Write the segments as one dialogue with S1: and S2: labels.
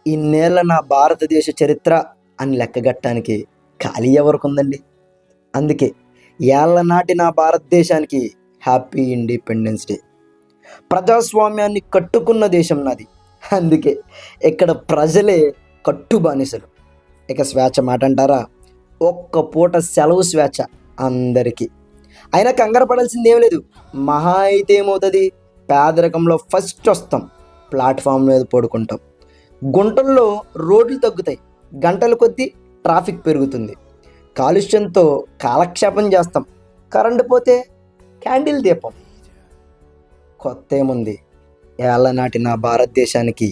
S1: ఇన్నేళ్ళ నా భారతదేశ చరిత్ర అని లెక్కగట్టడానికి ఖాళీ ఎవరికి ఉందండి? అందుకే ఏళ్ల నాటి నా భారతదేశానికి హ్యాపీ ఇండిపెండెన్స్ డే. ప్రజాస్వామ్యాన్ని కట్టుకున్న దేశం నాది. అందుకే ఇక్కడ ప్రజలే కట్టు బానిసలు. ఇక స్వేచ్ఛ మాట అంటారా? ఒక్క పూట సెలవు స్వేచ్ఛ అందరికీ. అయినా కంగారు పడాల్సింది ఏం లేదు. మహా అయితే ఏమవుతుంది? పేదరికంలో ఫస్ట్ వస్తాం, ప్లాట్ఫామ్ మీద పడుకుంటాం, గుంటల్లో రోడ్లు తగ్గుతాయి, గంటల కొద్దీ ట్రాఫిక్ పెరుగుతుంది, కాలుష్యంతో కాలక్షేపం చేస్తాం, కరెంటు పోతే క్యాండిల్ దీపం. కొత్త ఏముంది? ఏళ్ల నాటి నా భారతదేశానికి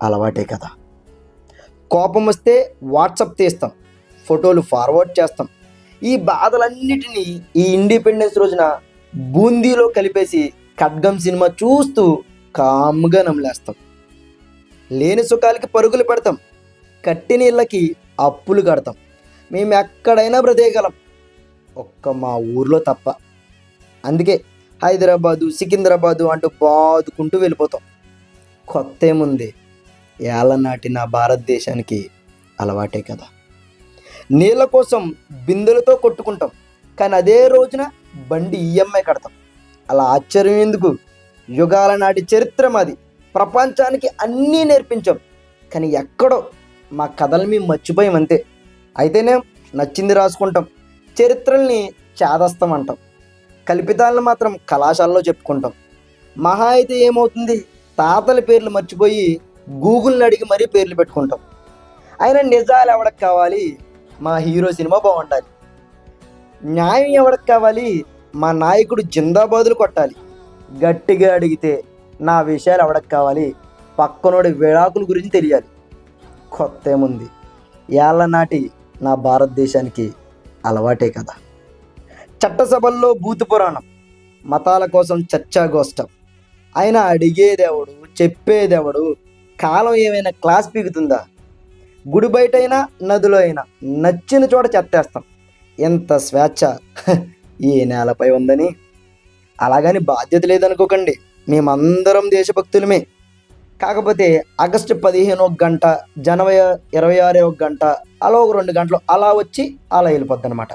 S1: అలవాటే కదా. కోపం వస్తే వాట్సప్ తీస్తాం, ఫోటోలు ఫార్వర్డ్ చేస్తాం. ఈ బాధలన్నిటినీ ఈ ఇండిపెండెన్స్ రోజున బూందీలో కలిపేసి ఖడ్గం సినిమా చూస్తూ కామ్గా నమిలేస్తాం. లేని సుఖాలకి పరుగులు పెడతాం, కట్టిన ఇళ్ళకి అప్పులు కడతాం. మేము ఎక్కడైనా బ్రతకగలం, ఒక్క మా ఊర్లో తప్ప. అందుకే హైదరాబాదు, సికింద్రాబాదు అంటూ బాదుకుంటూ వెళ్ళిపోతాం. కొత్త ఏముంది? ఏళ్ల నాటి నా భారతదేశానికి అలవాటే కదా. నీళ్ళ కోసం బిందెలతో కొట్టుకుంటాం, కానీ అదే రోజున బండి ఈఎంఐ కడతాం. అలా ఆశ్చర్యం ఎందుకు? యుగాల నాటి చరిత్ర మాది. ప్రపంచానికి అన్నీ నేర్పించాం, కానీ ఎక్కడో మా కథలు మేము మర్చిపోయాం అంతే. అయితేనే నచ్చింది రాసుకుంటాం, చరిత్రల్ని చేదస్తాం అంటాం, కల్పితాలను మాత్రం కళాశాలలో చెప్పుకుంటాం. మహా అయితే ఏమవుతుంది? తాతల పేర్లు మర్చిపోయి గూగుల్ని అడిగి మరీ పేర్లు పెట్టుకుంటాం. అయినా నిజాలు ఎవరికి కావాలి? మా హీరో సినిమా బాగుండాలి. న్యాయం ఎవరికి కావాలి? మా నాయకుడు జిందాబాదులు కొట్టాలి. గట్టిగా అడిగితే నా విషయాలు ఎవరికి కావాలి? పక్కనోడి విడాకుల గురించి తెలియాలి. కొత్త ఏముంది? ఏళ్ల నాటి నా భారతదేశానికి అలవాటే కదా. చట్టసభల్లో బూతు పురాణం, మతాల కోసం చర్చాగోష్టం. అయినా అడిగేదెవడు, చెప్పేదెవడు? కాలం ఏమైనా క్లాస్ పీకుతుందా? గుడి బయటైనా నదిలో అయినా నచ్చిన చోట చెత్తేస్తాం. ఎంత స్వేచ్ఛ ఈ నేలపై ఉందని. అలాగని బాధ్యత లేదనుకోకండి, మేమందరం దేశభక్తులమే. కాకపోతే ఆగస్టు 15 ఒక గంట, జనవరి 26 ఒక గంట, అలా ఒక 2 గంటలు అలా వచ్చి అలా వెళ్ళిపోద్ది అనమాట.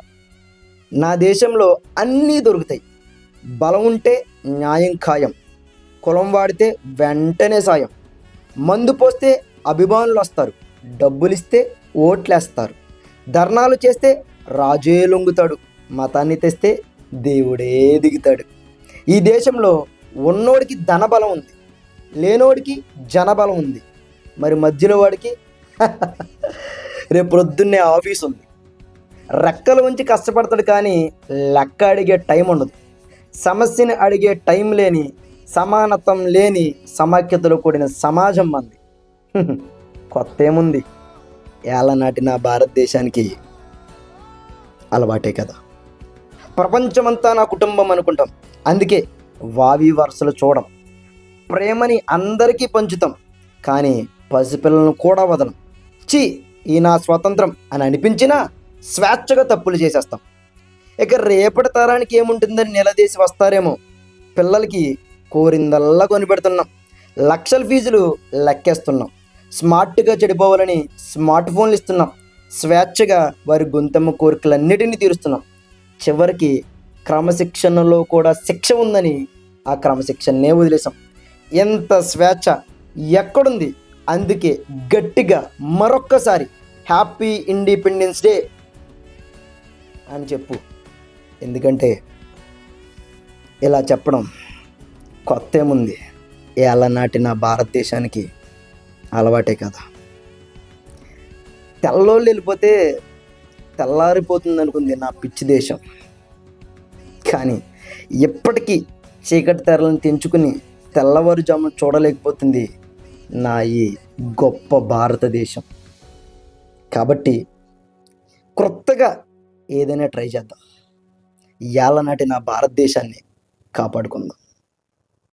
S1: నా దేశంలో అన్నీ దొరుకుతాయి. బలం ఉంటే న్యాయం ఖాయం, కులం వాడితే వెంటనే సాయం, మందు పోస్తే అభిమానులు వస్తారు, డబ్బులిస్తే ఓట్లేస్తారు, ధర్నాలు చేస్తే రాజే లొంగుతాడు, మతాన్ని తెస్తే దేవుడే దిగుతాడు. ఈ దేశంలో ఉన్నోడికి ధనబలం ఉంది, లేనోడికి జనబలం ఉంది. మరి మధ్యలో వాడికి రేపు పొద్దున్నే ఆఫీస్ ఉంది. రెక్కలు ఉంచి కష్టపడతాడు, కానీ లెక్క అడిగే టైం ఉండదు. సమస్యని అడిగే టైం లేని, సమానత్వం లేని, సమాఖ్యతలో కూడిన సమాజం మంది. కొత్త ఏముంది? ఏళ్ల నాటి నా భారతదేశానికి అలవాటే కదా. ప్రపంచమంతా నా కుటుంబం అనుకుంటాం, అందుకే వావి వరుసలు చూడం. ప్రేమని అందరికీ పంచుతాం, కానీ పసిపిల్లలను కూడా వదలం. ఈ నా స్వాతంత్రం అని అనిపించినా స్వేచ్ఛగా తప్పులు చేసేస్తాం. ఇక రేపటి తరానికి ఏముంటుందని నిలదీసి వస్తారేమో. పిల్లలకి కోరిందల్లా కొనిపెడుతున్నాం, లక్షల ఫీజులు లెక్కేస్తున్నాం, స్మార్ట్గా చెడిపోవాలని స్మార్ట్ ఫోన్లు ఇస్తున్నాం, స్వేచ్ఛగా వారి గొంతమ్మ కోరికలన్నిటినీ తీరుస్తున్నాం. చివరికి క్రమశిక్షణలో కూడా శిక్ష ఉందని ఆ క్రమశిక్షణనే వదిలేసాం. ఎంత స్వేచ్ఛ ఎక్కడుంది? అందుకే గట్టిగా మరొక్కసారి హ్యాపీ ఇండిపెండెన్స్ డే అని చెప్పు. ఎందుకంటే ఇలా చెప్పడం కొత్త ఏముంది? ఏళ్ల నాటి నా భారతదేశానికి అలవాటే కదా. తెల్లోళ్ళు వెళ్ళిపోతే తెల్లారిపోతుంది అనుకుంది నా పిచ్చి దేశం, కానీ ఎప్పటికీ చీకటి తెరలను తెంచుకుని తెల్లవారుజామున చూడలేకపోతుంది నా ఈ గొప్ప భారతదేశం. కాబట్టి క్రొత్తగా ఏదైనా ట్రై చేద్దాం. ఏళ్ల నాటి నా భారతదేశాన్ని కాపాడుకుందాం.